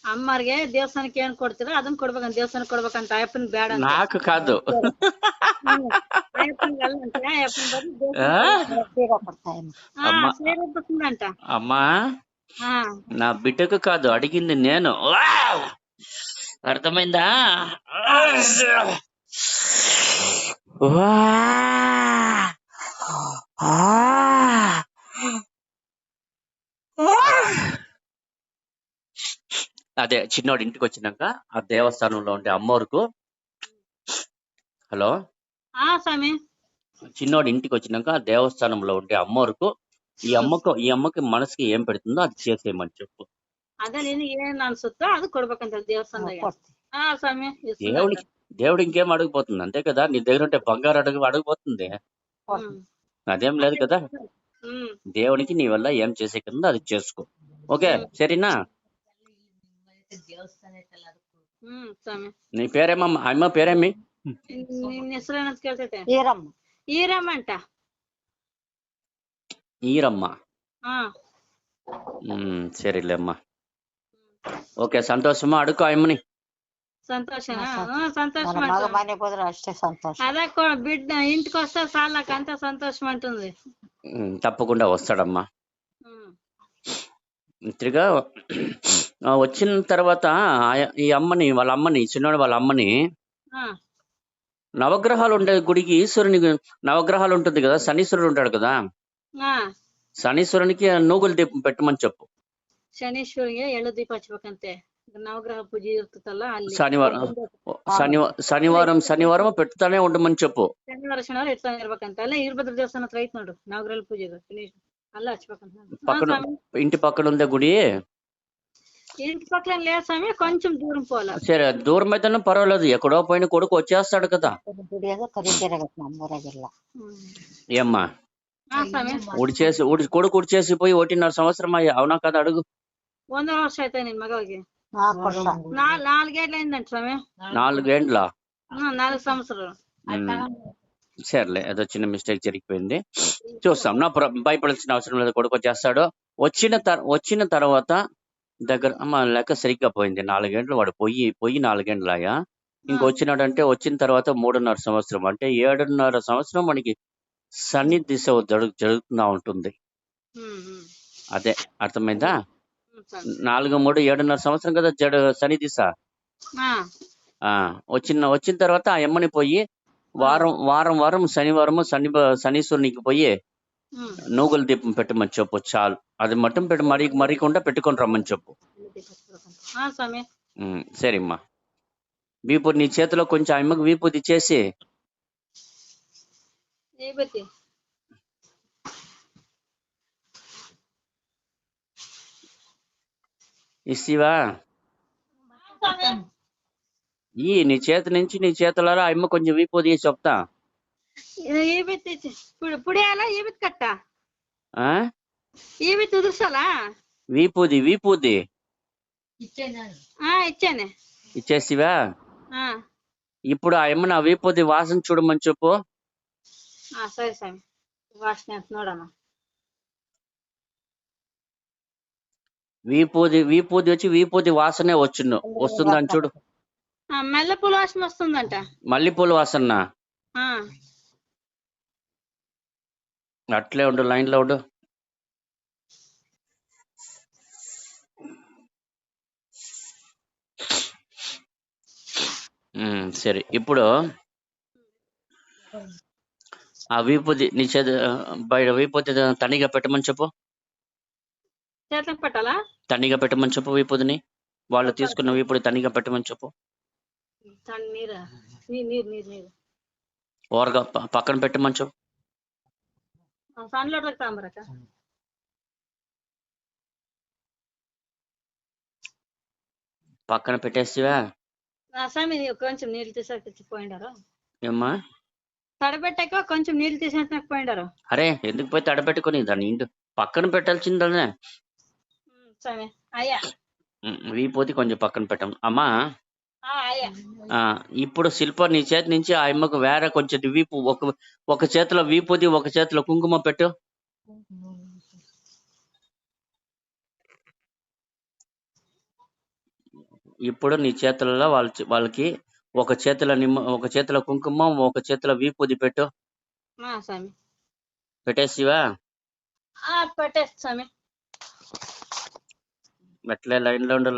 అమ్మవారికి దేవస్థానಕ್ಕೆ ఏం కొಡ್ತೀರಾ ಅದನ್ನ ಕೊಡ್ಬೇಕಂತ. ದೇವಸ್ಥಾನಕ್ಕೆ ಕೊಡ್ಬೇಕಂತ. ಅಯ್ಯಪ್ಪನ ಬೇಡ నాకు కాదు. అమ్మా నా బిడ్డకు కాదు అడిగింది నేను. అర్థమైందా? అదే చిన్నోడు ఇంటికి వచ్చినాక ఆ దేవస్థానంలో ఉండే అమ్మవారికి. హలో స్వామి. చిన్నోడు ఇంటికి వచ్చినాక ఆ దేవస్థానంలో ఉండే అమ్మవారికి ఈ అమ్మకి మనసుకి ఏం పెడుతుందో అది చేసేయమని చెప్పు. అదే నేను ఏం అనిಸುತ್ತೋ అది కొడబకంత దేవస్థానంలో. స్వామి దేవుడు ఇంకేం అడగపోతుంది అంతే కదా. నీ దగ్గర ఉంటే బంగారు అడగపోతుంది, అదేం లేదు కదా. దేవునికి నీ వల్ల ఏం చేసే కింద అది చేసుకో. ఓకే సరేనా? నీ పేరేమమ్మా? అమ్మ పేరేమి? ಹೆಸರೇನಂತ ಕೇಳ್ತೈತೆ. ఈరమ్మ అంట. ఈరమ్మ. సరేలేమ్మా. ఓకే సంతోషమా? అడుకో అమ్మని. సంతోషమా? సంతోషం అಷ್ಟೇ సంతోషం. అదే బిడ్డ ఇంటికి వస్తే చాలు నాకు అంత సంతోషం అంటుంది. తప్పకుండా వస్తాడమ్మా. తిరిగా వచ్చిన తర్వాత ఈ అమ్మని, వాళ్ళ అమ్మని, చిన్నోడు వాళ్ళ అమ్మని నవగ్రహాలు ఉండే గుడికి, ఈశ్వరుని నవగ్రహాలు ఉంటుంది కదా, శనీశ్వరుడు ఉంటాడు కదా, శనీశ్వరునికి నూగుల దీపం పెట్టమని చెప్పు. శనీశ్వరునికి ఎಳ್ಳು దీప ಹಚ್ಬೇಕಂತೆ. నవగ్రహ పూజ ఇರ್ತದಲ್ಲ ಅಲ್ಲಿ. శనివారం పెట్టుతానే ఉండమని చెప్పు. శనివారం ఇట్లానే ఇರ್ಬೇಕಂತ. అಲ್ಲ వీరభద్ర దేవస్థానం ಹತ್ರ ಐತ್ ನೋಡು నవగ్రహాల పూజ. అల్ల ಹಚ್ಬೇಕಂತ. ఇంటి పక్కన ఉండే గుడి. ఇంటి పక్కన లేదు స్వామి, కొంచెం దూరం పోలా. సరే దూరం అయితేనే పర్వాలేదు, ఎక్కడో పోయిన కొడుకు వచ్చేస్తాడు కదా. ఏమ్మా కొడుకు ఉడిచేసి పోయి 1.5 సంవత్సరం అయ్యా, అవునా కదా? అడుగు. 1 ವರ್ಷ ಆಯ್ತಾ ನಿನ್ ಮಗವಿಗೆ? 4 ఏళ్ళు అయిందంట స్వామి. 4 ఏండ్ల? 4 సంవత్సరాలు. సర్లే, ఏదో చిన్న మిస్టేక్ జరిగిపోయింది, చూస్తాం. నా భయపడాల్సిన అవసరం లేదు, కొడుకు వచ్చేస్తాడు. వచ్చిన తర్వాత దగ్గర లెక్క సరిగ్గా పోయింది. 4 గంటలు వాడు పోయి 4 గంటలయ్యా. ఇంకొచ్చినాడంటే వచ్చిన తర్వాత 3.5 సంవత్సరం, అంటే 7.5 సంవత్సరం మనకి సన్ని దిశ జరుగుతున్నా ఉంటుంది. అదే అర్థమైందా? 4, 3, 7.5 సంవత్సరం కదా శని దిశ. వచ్చిన తర్వాత ఆ అమ్మని పోయి వారం శనివారము శనీశ్వరునికి పోయి నూగుల దీపం పెట్టమని చెప్పు. చాలు, అది మట్టం పెట్టి మరికుండా పెట్టుకొని రమ్మని చెప్పు. సరేమ్మా. విభూతి నీ చేతిలో కొంచెం ఆ అమ్మకి విభూతి ఇచ్చేసి విభూతి ఇస్తివా నీ చేతి నుంచి నీ చేతులారా ఆ అమ్మ కొంచెం విభూతి ఇచ్చి చెప్తా. విభూతి పుడియాలా విభూతి కట్ట ఆ విభూతి ఉదుర్సాలా విభూతి ఇచ్చానే ఇచ్చేసివా. ఇప్పుడు ఆ అమ్మ నా విభూతి వాసన చూడమని చెప్పు. సరే స్వామి వాసన నోడమ్మా. విభూతి వచ్చి విభూతి వాసనే వస్తుందని చూడు. మల్లెపూల వాసన వస్తుందంట. మల్లెపూల వాసన అట్లే ఉండు, లైన్ లో ఉండు. సరే ఇప్పుడు ఆ విభూతి నీ చేతి బయట విభూతి తనిగా పెట్టమని చెప్పు. చేతులకు పెట్టాలా? తనిగా పెట్టమని చెప్పు విభూతిని. వాళ్ళు తీసుకున్న విభూతి తనిగా పెట్టమని చెప్పు. ఓరగా పక్కన పెట్టమని చెప్పు. పక్కన పెట్టేసివా. కొంచెం నీళ్ళు తీసేసి పోయిండారు. ఏమ్మా తడబెట్టాక కొంచెం నీళ్ళు తీసేసి పోయిండారు. అరే ఎందుకు పోయి తడబెట్టుకుని దాన్ని ఇంటి పక్కన పెట్టాల్సిందనే. విభూతి కొంచెం పక్కన పెట్టాం అమ్మా. ఇప్పుడు శిల్ప నీ చేతి నుంచి ఆ అమ్మకు వేరే కొంచెం వీపు ఒక చేతిలో విభూతి ఒక చేతిలో కుంకుమ పెట్టు. ఇప్పుడు నీ చేతులలో వాళ్ళకి ఒక చేతిలో కుంకుమ ఒక చేతిలో విభూతి పెట్టు. పెట్టేసివా. పెట్టేస్తామి. అట్లే లైన్ లో ఉండు.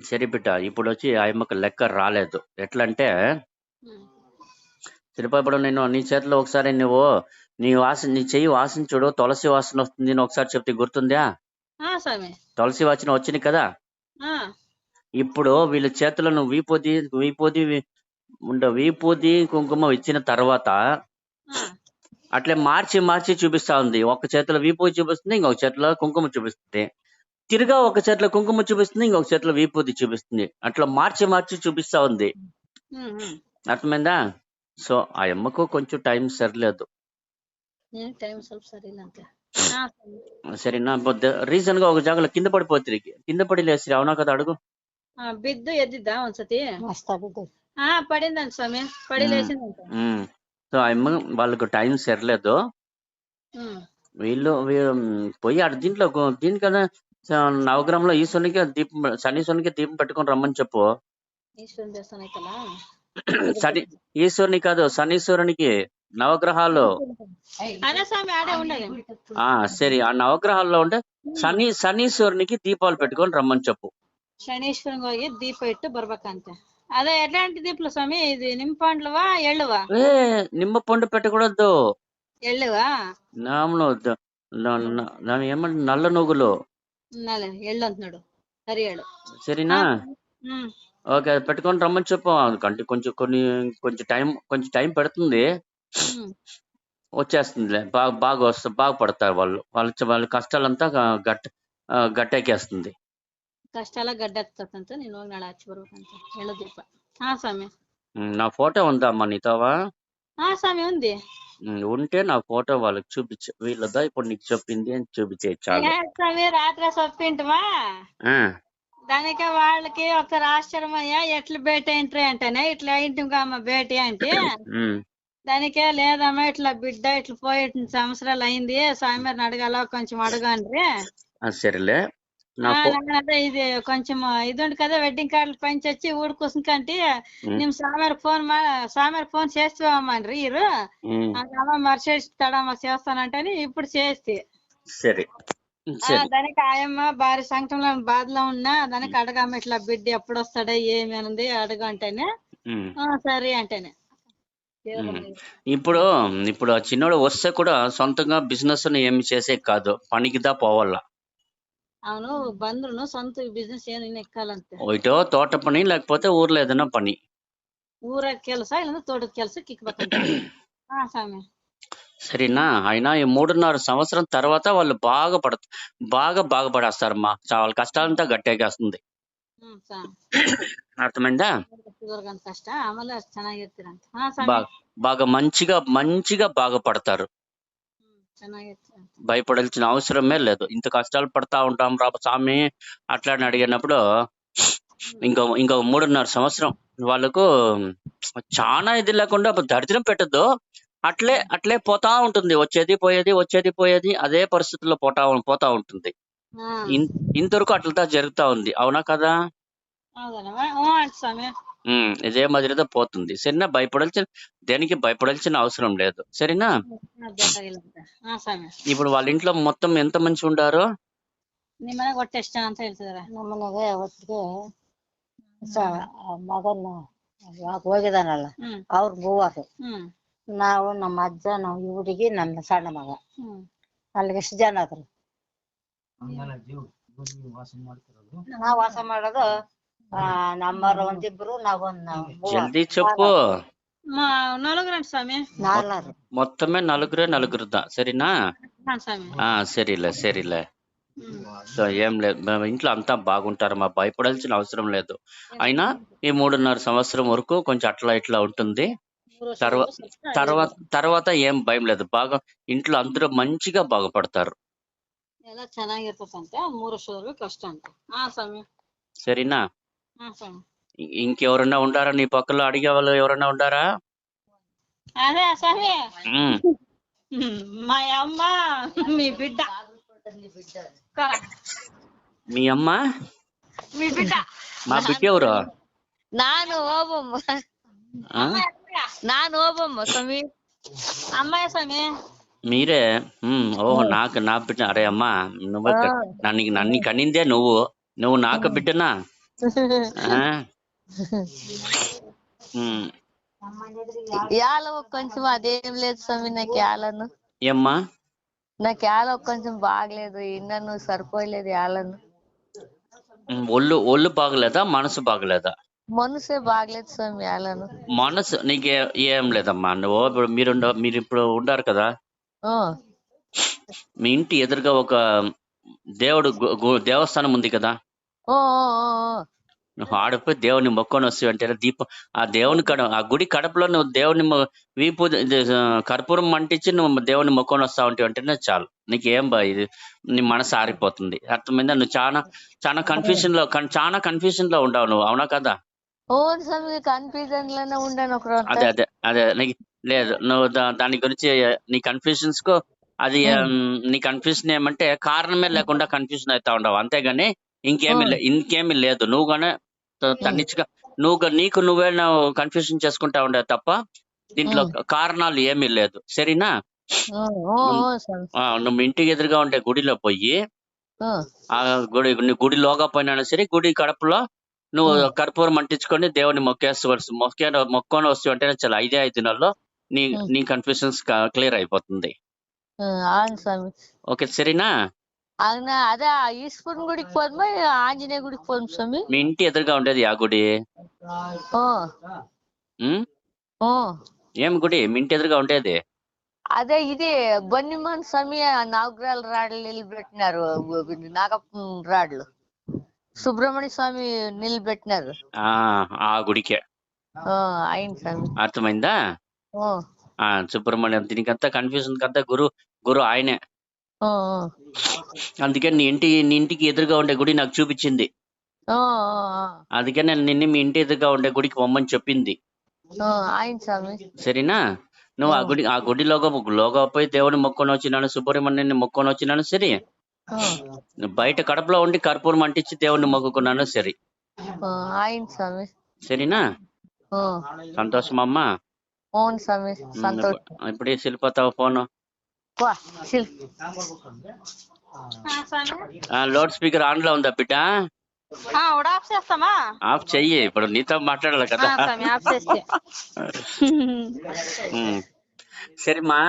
సరే బిడ్డ, ఇప్పుడు వచ్చి ఆ అమ్మకు లెక్క రాలేదు. ఎట్లా అంటే ఇప్పుడు నేను నీ చేతిలో ఒకసారి నీ చెయ్యి వాసన చూడు, తులసి వాసన వస్తుంది అని ఒకసారి చెప్తే గుర్తుందా? తులసి వాసన వచ్చింది కదా. ఇప్పుడు వీళ్ళ చేతిలో నువ్వు విభూతి కుంకుమ ఇచ్చిన తర్వాత అట్లే మార్చి చూపిస్తా ఉంది. ఒక చేతిలో విభూతి చూపిస్తుంది, ఇంకొక చేతిలో కుంకుమ చూపిస్తుంది. తిరిగా ఒక చేతిలో కుంకుమ చూపిస్తుంది, ఇంకొక చేతిలో విభూతి చూపిస్తుంది. అట్లా మార్చి చూపిస్తా ఉంది. అర్థమైందా? సో ఆ అమ్మకు కొంచెం టైం సరిలేదు. సరేనా? రీసెంట్ గా ఒక జాగలో కింద పడిపోతుంది. కింద పడి లేసి అవునా కదా అడుగు. బిద్దు ఎద్దిద్దా ಒಂದ್ಸತಿ పడిందండి స్వామి, పడి లేచిందంట. సో ఆ అమ్మ వాళ్ళకు టైం సరిలేదు. వీళ్ళు పోయి దీని కదా నవగ్రహంలో ఈశ్వరునికి శనీశ్వరునికి దీపం పెట్టుకొని రమ్మని చెప్పు. ఈశ్వరుని కాదు, శనీశ్వరునికి నవగ్రహాలు. సరే, ఆ నవగ్రహాల్లో ఉంటే శనీశ్వరునికి దీపాలు పెట్టుకొని రమ్మని చెప్పు. శనీశ్వరం ಹೋಗಿ దీప ఇట్టు ಬರ್ಬೇಕಂತ. అదే ఎట్లాంటి దీపాలు స్వామి? ఇది నిమ్మపండ్లువా ఎళ్ళువా? నిమ్మ పండు పెట్టకూడదు. ఎళ్ళువా? దాని ఏమంటే నల్ల నువ్వులు. ఎళ్ళు అంటున్నాడు. సరియాడు. సరేనా? ఓకే, అది పెట్టుకొని రమ్మని చెప్పు. అంటే కొంచెం టైం పెడుతుంది, వచ్చేస్తుంది. బాగా పడతారు వాళ్ళ కష్టాలంతా గట్టెక్కేస్తుంది. కష్టాల గడ్డెత్తంత నేను ಹೋಗಿ ನಾಳೆ ಹಚ್ಚಿ ಬರ್ಬೇಕಂತ ಎಳ್ಳು ದೀಪ. స్వామి. నా ఫోటో ఉందా అమ్మా నీతోవా? స్వామి ఉంది. ఉంటే నా ఫోటో వాళ్ళకి చూపించు. వీళ్ళదా ఇప్పుడు నీకు చెప్పింది అని చూపించే చాలు. స్వామి రాత్రి చెప్పింటమా, దానికే వాళ్ళకి ఒకసారి ఆశ్చర్యమయ్యా ఎట్లా భేటీ ఏంట్రీ అంటేనే ఇట్లా అయింటిగా అమ్మ భేటీ అంటే దానికే లేదమ్మా ఇట్లా బిడ్డ ఇట్లా పోయి 2 సంవత్సరాలు అయింది, స్వామిని అడగాల కొంచెం అడగండ్రి. సరేలే. అదే ఇది కొంచెం ఇది ఉంది కదా, వెడ్డింగ్ కార్డులు పంచి ఊరు కూసుకంటే నిಮ್ స్వామి ఫోన్ చేస్తావమ్మా మర్చేస్తాడమ్మా చేస్తానంటే ఇప్పుడు చేస్తే. సరే, సరే దానికి ఆయమ్మ భారీ సంకటంలో బాధలో ఉన్నా దానికి అడగమ్మ ఇట్లా బిడ్డ ఎప్పుడు వస్తాడా ఏమి అనేది అడుగు అంటేనే ఉమ్, సరే అంటేనే ఉమ్. ఇప్పుడు ఇప్పుడు ఆ చిన్నోడు వస్తే కూడా సొంతంగా బిజినెస్ ఏమి చేసే కాదు, పనికిదా పోవాలా. అవును బంధువును సొంత బిజినెస్ ఏం ఎక్కాలంతే ఇటో తోట పని లేకపోతే ఊర్లో ఏదైనా పని. ಊರ ಕೆಲಸ ಇಲ್ಲ ತೋಟದ ಕೆಲಸಕ್ಕೆ ಇಕ್ಬೇಕಂತ స్వామి సరేనా? అయినా ఈ 3.5 సంవత్సరం తర్వాత వాళ్ళు బాగా బాగుపడేస్తారమ్మా. వాళ్ళ కష్టాలంతా గట్టెక్కేస్తుంది. ಸ್ವಾಮಿ అర్థమైందా? ಇವ್ರಿಗಂತ ಕಷ್ಟ ಆಮೇಲೆ ಚೆನ್ನಾಗಿರ್ತೀರಂತ ಸ್ವಾಮಿ బాగా బాగా మంచిగా బాగుపడతారు. ಚೆನ್ನಾಗಿರ್ತೀರಂತ భయపడాల్సిన అవసరమే లేదు. ఇంత కష్టాలు పడతా ఉంటాం రా స్వామి అట్లా అని అడిగినప్పుడు ఇంకో 3.5 సంవత్సరం వాళ్ళకు చాలా ఇది లేకుండా దరిద్రం పెట్టద్దు. అట్లే పోతా ఉంటుంది, వచ్చేది పోయేది అదే పరిస్థితుల్లో పోతా ఉంటుంది. ఇంతవరకు అట్లా జరుగుతా ఉంది, అవునా కదా? ಹೌದನವ ಸ್ವಾಮಿ ఇదే మాదిరిగా పోతుంది. సరేనా? దేనికి భయపడాల్సిన అవసరం లేదు. సరేనా? ಸ್ವಾಮಿ ఇప్పుడు వాళ్ళ ఇంట్లో మొత్తం ఎంత మంచి ఉండారో? ನಿಮ್ಮ ಮನೆಗೆ ಒಟ್ಟು ಎಷ್ಟು ಜನ ಅಂತ ಹೇಳ್ತಿದಾರೆ? ನಮ್ಮನೆಗೆ ಒಟ್ಟಿಗೆ ಮಗನ ಹೋಗಿದಾನಲ್ಲ ಅವ್ರು 3 ನಾವು ನಮ್ಮ ಅಜ್ಜ ನಾವು ಈ ಹುಡುಗಿ ನನ್ನ ಸಣ್ಣ ಮಗ ಅಲ್ಲಿಗೆ ಎಷ್ಟು ಜನ ಆದ್ರು. ನಾವು ವಾಸ ಮಾಡೋದು ನಮ್ಮವ್ರು ಒಂದಿಬ್ರು ನಾವೊಂದು జల్దీ చెప్పు. నలుగురండి స్వామి. 4 మొత్తమే నలుగురుదా? సరేనా? స్వామి సరేలే. సో ఏం లేదు, మేము ఇంట్లో అంతా బాగుంటారు, మా భయపడాల్సిన అవసరం లేదు. అయినా ఈ 3.5 సంవత్సరం వరకు కొంచెం అట్లా ఇట్లా ఉంటుంది. తర్వాత ఏం భయం లేదు. బాగా ఇంట్లో అందరూ మంచిగా బాగుపడతారు. ಎಲ್ಲ ಚೆನ್ನಾಗಿರ್ತದಂತೆ 3 ವರ್ಷದವರೆಗೂ ಕಷ್ಟ ಅಂತ ಸ್ವಾಮಿ. సరేనా? స్వామి ఇంకెవరన్నా ఉండారా నీ పక్కలో? అడిగే వాళ్ళు ఎవరన్నా ఉండారా? అదే స్వామి మా అమ్మ మీ బిడ్డ మీ అమ్మ మీ బిడ్డ మా బిడ్డ ఎవరు? ನಾನು ಹೋಗಮ್ಮ ಸ್ವಾಮಿ అమ్మాయి స్వామి. మీరే? ఓహో, నా బిడ్డ. అరే అమ్మా, నన్ను కనిందే నువ్వు నాకు బిడ్డనా? యాలో కొంచెం అదేం లేదు స్వామి, నాకు యాలను ఏమ్మా? నాకు యాలో కొంచెం బాగలేదు, ఇన్నను సరిపోయలేదు యాలను. ఒళ్ళు బాగలేదా? మనసు బాగలేదా? మనసే బాగలేదు స్వామి యాలను. మనసు నీకు ఏం లేదమ్మా. మీరు ఇప్పుడు ఉండారు కదా, మీ ఇంటి ఎదురుగా ఒక దేవస్థానం ఉంది కదా, నువ్వు ఆడిపోయి దేవుని మొక్కొని వస్తావు అంటే ఆ దేవుని ఆ గుడి కడపలో నువ్వు దేవుని వీపు కర్పూరం మంటించి నువ్వు దేవుని మొక్కొని వస్తా ఉంటేనే చాలు, నీకేం ఇది నీ మనసు ఆరిపోతుంది. అర్థమైందా? నువ్వు చాలా కన్ఫ్యూజన్ లో ఉండవు నువ్వు, అవునా కదా? కన్ఫ్యూజన్ లోనే ఉండను. అదే నీకు లేదు, నువ్వు దాని గురించి నీ కన్ఫ్యూజన్స్ కు అది నీ కన్ఫ్యూజన్ ఏమంటే కారణమే లేకుండా కన్ఫ్యూజన్ అవుతా ఉండవు, అంతేగాని ఇంకేమీ లేదు. నువ్వు గానే తన్నిచ్చుగా నీకు నువ్వే కన్ఫ్యూజన్ చేసుకుంటా ఉండవు తప్ప దీంట్లో కారణాలు ఏమీ లేదు. సరేనా? నువ్వు ఇంటికి ఎదురుగా ఉండే గుడిలో పోయి ఆ గుడిలోగా పోయినా సరే, గుడి కడపలో నువ్వు కర్పూరం అంటించుకొని దేవుని మొక్కొని వస్తూ అంటే చాలా 5 దినాల్లో నీ కన్ఫ్యూజన్స్ క్లియర్ అయిపోతుంది. ఓకే, సరేనా? అదే ఈశ్వరుని గుడికి పోదమా ఆంజనేయ గుడికి పోదాం స్వామి? మీ ఇంటి ఎదురుగా ఉండేది ఆ గుడి ఏం గుడి మీ ఇంటి ఎదురుగా ఉండేది? అదే ఇది బొన్నిమన్ స్వామి నవగ్రహాల రాడ్లు నిలబెట్టినారు, నాగప్ప రాడ్లు సుబ్రహ్మణ్య స్వామి నిలబెట్టినారు ఆ గుడికే. ఆయన స్వామి. అర్థమైందా? సుబ్రహ్మణ్యం దీనికంతా కన్ఫ్యూజన్ కంతా గురు ఆయనే. అందుకే నీ ఇంటికి ఎదురుగా ఉండే గుడి నాకు చూపించింది. అందుకే నేను మీ ఇంటి ఎదురుగా ఉండే గుడికి పొమ్మని చెప్పింది. సరేనా? నువ్వు ఆ గుడిలోగా పోయి దేవుని మొక్కొని వచ్చినాను, సుబ్రహ్మణ్యాన్ని మొక్కొని వచ్చినాను సరే, బయట కడపలో ఉండి కర్పూరం అంటించి దేవుణ్ణి మొక్కుకున్నాను సరే. సరేనా? సంతోషం అమ్మా. ఇప్పుడే వెళ్ళిపోతావు ఫోను. స్వామి లౌడ్ స్పీకర్ ఆన్ లో ఉందా బిడ్డ? కూడా ఆఫ్ చేస్తామా? ఆఫ్ చెయ్యి, ఇప్పుడు నీతో మాట్లాడాలి కదా. స్వామి ఆఫ్ చేస్తే ఉమ్. సరే మా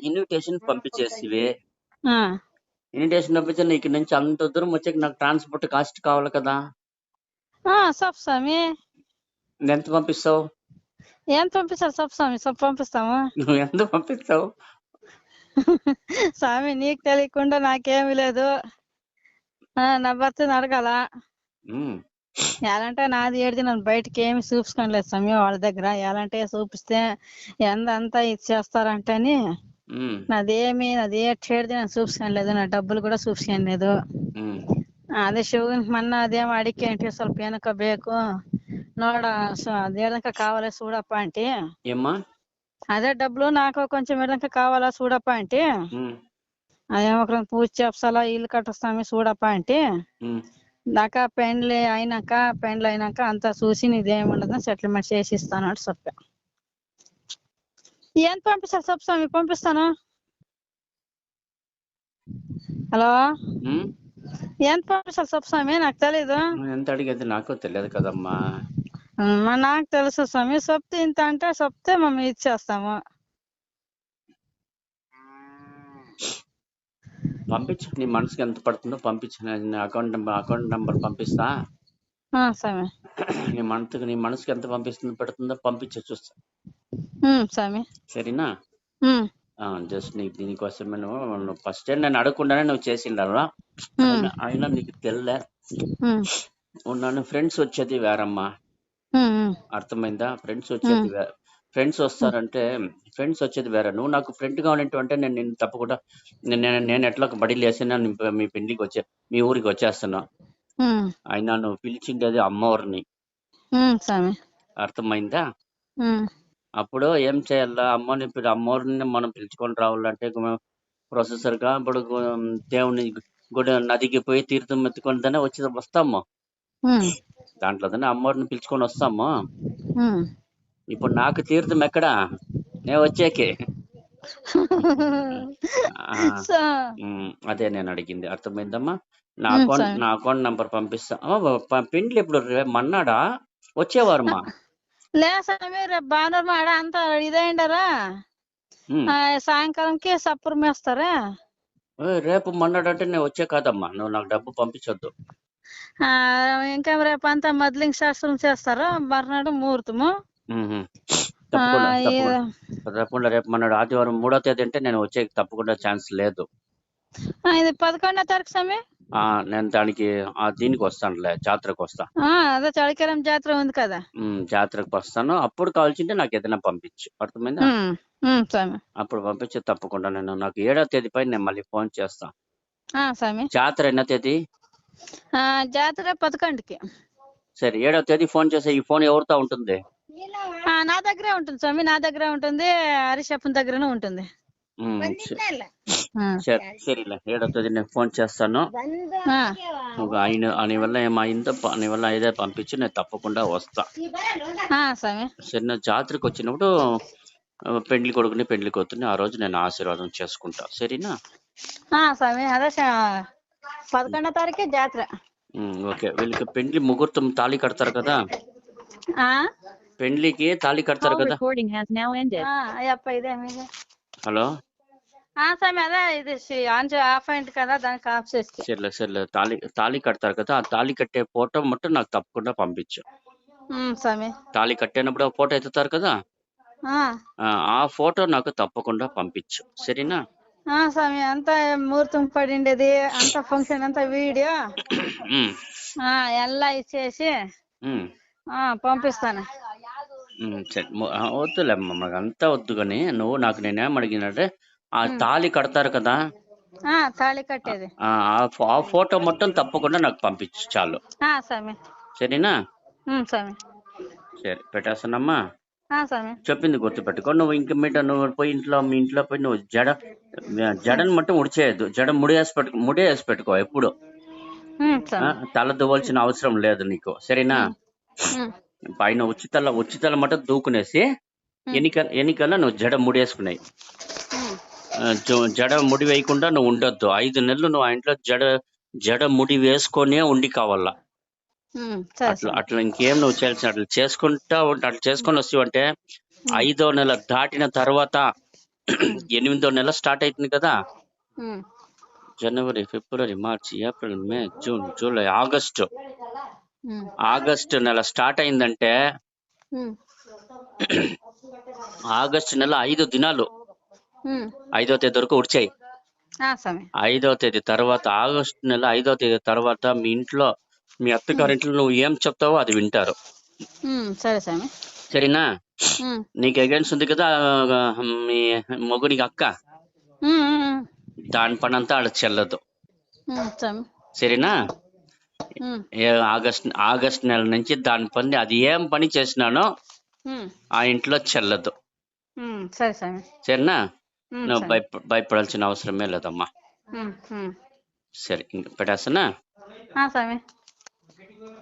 ఇన్విటేషన్ పంపించేసివి. ఇన్విటేషన్ పంపించే నీకు నుంచి అంత దూరం వచ్చాక నాకు ట్రాన్స్పోర్ట్ కాస్ట్ కావాలి కదా. సబ్ స్వామి ఎంత పంపిస్తావు? ఏం పంపిస్తారు సబ్ స్వామి? సబ్ పంపిస్తాము. నువ్వు ఎంత పంపిస్తావు? స్వామి నీకు తెలియకుండా నాకేమీ లేదు. నా భర్తని అడగాల. ఎలాంటే నాది ఏడిది నన్ను బయటకి ఏమి చూపించుకోలేదు స్వామి. వాళ్ళ దగ్గర ఎలాంటే చూపిస్తే అంతా ఇచ్చేస్తారంటని నాది ఏ ట్రేడ్ది నేను చూపించుకోలేదు. నా డబ్బులు కూడా చూపించుకోలేదు. ಅದೇ ಶಿವನ್ ಮನ್ನ ಅದೇಮ ಅಡಿಕೆ ಅಂಟಿ ಸ್ವಲ್ಪ ಏನಕ್ಕ ಬೇಕು ನೋಡ అదేదక కావాలా చూడప్ప అంటే ఏమ్మా అదే డబ్బులు నాకు కొంచెం ఏదక కావాలా చూడప్ప అంటే అదేమో పూజ చేస్తాలా ఇల్లు కట్టొస్తామి చూడప్ప అంటే దాకా పెండ్లి అయినాక అంతా చూసి నీదేముండదు సెటిల్మెంట్ చేసి ఇస్తాను అంటే చెప్పా. ఎంత పంపిస్తారు సబ్ స్వామి? పంపిస్తాను. హలో ఎంత పంపిస్తారు సబ్ స్వామి? నాకు తెలీదు. ఎంత అడిగేది నాకు తెలియదు కదమ్మా. నాకు తెలుసు స్వామి. చెప్తే ఇంత అంటే చెప్తే మేము ఇచ్చేస్తాము. పంపించు, నీ మనసుకి ఎంత పడుతుందో పంపించు. అకౌంట్ నెంబర్ పంపిస్తా స్వామి. నీ మనసుకి ఎంత పడుతుందో పంపించు చూస్తా స్వామి. సరేనా? జస్ట్ నీకు దీనికోసమే నువ్వు ఫస్ట్ టైం నేను అడగకుండానే నువ్వు చేసిండారా? అయినా నీకు తెల్లే ఉన్నాను. ఫ్రెండ్స్ వచ్చేది వేరమ్మా, అర్థమైందా? ఫ్రెండ్స్ వస్తారంటే ఫ్రెండ్స్ వచ్చేది వేరే. నువ్వు నాకు ఫ్రెండ్ కావాలంటే నేను నిన్ను తప్పకుండా నేను ఎట్లా బడి లేసినా మీ పెళ్లికి మీ ఊరికి వచ్చేస్తున్నా. అయినా నువ్వు పిలిచిండేది అమ్మవారిని, అర్థమైందా? అప్పుడు ఏం చేయాలా? అమ్మవారిని మనం పిలుచుకొని రావాలంటే ప్రొసెసర్ గా ఇప్పుడు దేవుని గుడి నదికి పోయి తీర్థం ఎత్తుకొని వస్తాము. దాంట్లోనే అమ్మవారిని పిలుచుకొని వస్తాము. ఇప్పుడు నాకు తీర్థం ఎక్కడా? నేను వచ్చేకి. అదే నేను అడిగింది, అర్థమైందమ్మా? నా అకౌంట్ నంబర్ పంపిస్తా. పెండ్లి ఇప్పుడు మన్నాడా వచ్చేవారమ్మా? రేపు భానువారం అంతా ఇదేండారా సాయంకాలంకి సప్పురు మేస్తారా? రేపు మన్నాడంటే నేను వచ్చే కాదమ్మా. నువ్వు నాకు డబ్బు పంపించొద్దు. ఇంకా రేపు అంతా మద్లింగ్ శాస్త్రం చేస్తారా? మర్నాడు ముహూర్తము. తప్పకుండా రేపు మన్నాడు ఆదివారం 3వ తేదీ అంటే నేను వచ్చే తప్పకుండా ఛాన్స్ లేదు. ఇది 11వ తారీఖు సమయం. నేను దీనికి వస్తానులే, జాతరకు వస్తా. అదే చలికాలం జాతర ఉంది కదా, జాతరకు వస్తాను. అప్పుడు కావాల్సింటే నాకు ఏదైనా పంపించు, అర్థమైందా? అప్పుడు పంపించు తప్పకుండా. నాకు 7వ తేదీ పైన నేను మళ్ళీ ఫోన్ చేస్తా. జాతర ఎన్నో తేదీ? జాతర 11కి. సరే, 7వ తేదీ ఫోన్ చేసే. ఈ ఫోన్ ఎవరితో ఉంటుంది? నా దగ్గరే ఉంటుంది స్వామి. నా దగ్గరే ఉంటుంది, హరిషప్పన్ దగ్గరనే ఉంటుంది. సరేలే, 7వ తేదీ నేను ఫోన్ చేస్తాను. అని వల్ల ఏమైందో అని వల్ల ఏదో పంపించి నేను తప్పకుండా వస్తా. సరే, నా జాతరకు వచ్చినప్పుడు పెండ్లి కొడుకుని పెండ్లి కూతుర్ని ఆ రోజు నేను ఆశీర్వాదం చేసుకుంటా. సరేనా స్వామి? అదే 11వ తారీఖే జాతర. ఓకే. వీళ్ళకి పెండ్లి ముహూర్తం తాళి కడతారు కదా, పెండ్లికి తాళి కడతారు కదా. హలో స్వామి, అదే ఇది ఆఫ్ అయింది కదా, దానికి ఆఫ్ చేసి. సరే, తాళి కడతారు కదా, ఆ తాళి కట్టే ఫోటో మొత్తం నాకు తప్పకుండా పంపించు. స్వామి, తాళి కట్టేటప్పుడు ఫోటో ఎత్తుతారు కదా, ఆ ఫోటో నాకు తప్పకుండా పంపించు. సరేనా స్వామి? అంతా ముహూర్తం పడిండేది, అంతా ఫంక్షన్ అంతా వీడియో ఎలా ఇచ్చేసి పంపిస్తాను. వద్దులే మనకు అంతా వద్దు కానీ నేనేం అడిగినంటే ఆ తాళి కడతారు కదా, తాళి కట్టేది ఆ ఫోటో మొత్తం తప్పకుండా నాకు పంపించు చాలు. సరేనా? సరే, పెట్టేస్తానమ్మా. చెప్పింది గుర్తుపెట్టుకో. నువ్వు నువ్వు పోయి మీ ఇంట్లో పోయి నువ్వు జడను మొత్తం ఉడిచేయద్దు. జడ ముడేసి పెట్టుకో ఎప్పుడు. తల దువ్వాల్సిన అవసరం లేదు నీకు. సరేనా? పైన ఉచితల మట్ట దూకునేసి ఎన్నికల్లో నువ్వు జడ ముడేసుకున్నాయి. జడ ముడి వేయకుండా నువ్వు ఉండొద్దు. 5 నెలలు నువ్వు ఆ ఇంట్లో జడ ముడి వేసుకొనే ఉండి కావాలా. సరే అట్లా స్వామి. అట్లా ఇంకేం నువ్వు చేయాల్సిన అట్లా చేసుకుంటా అట్లా చేసుకొని వస్తావంటే 5వ నెల దాటిన తర్వాత 8వ నెల స్టార్ట్ అవుతుంది కదా. జనవరి, ఫిబ్రవరి, మార్చి, ఏప్రిల్, మే, జూన్, జూలై, ఆగస్టు నెల స్టార్ట్ అయిందంటే ఆగస్టు నెల 5 దినాలు 5వ తేదీ వరకు ఉడిచాయి. 5వ తేదీ తర్వాత ఆగస్టు నెల 5వ తేదీ తర్వాత మీ ఇంట్లో మీ అత్తగారింట్లో నువ్వు ఏం చెప్తావో అది వింటారు. సరే స్వామి. సరేనా? నీకు అగైన్స్ ఉంది కదా మీ మొగుడికి అక్క, దాని పని అంతా ఆడ చెల్లదు. సరేనా? ఆగస్ట్ నెల నుంచి దాని పని అది ఏం పని చేసినానో ఆ ఇంట్లో చెల్లదు. సరే స్వామి. సరేనా? నువ్వు భయపడాల్సిన అవసరమే లేదమ్మా. సరే, ఇంక పెట్టేస్తానా? స్వామి.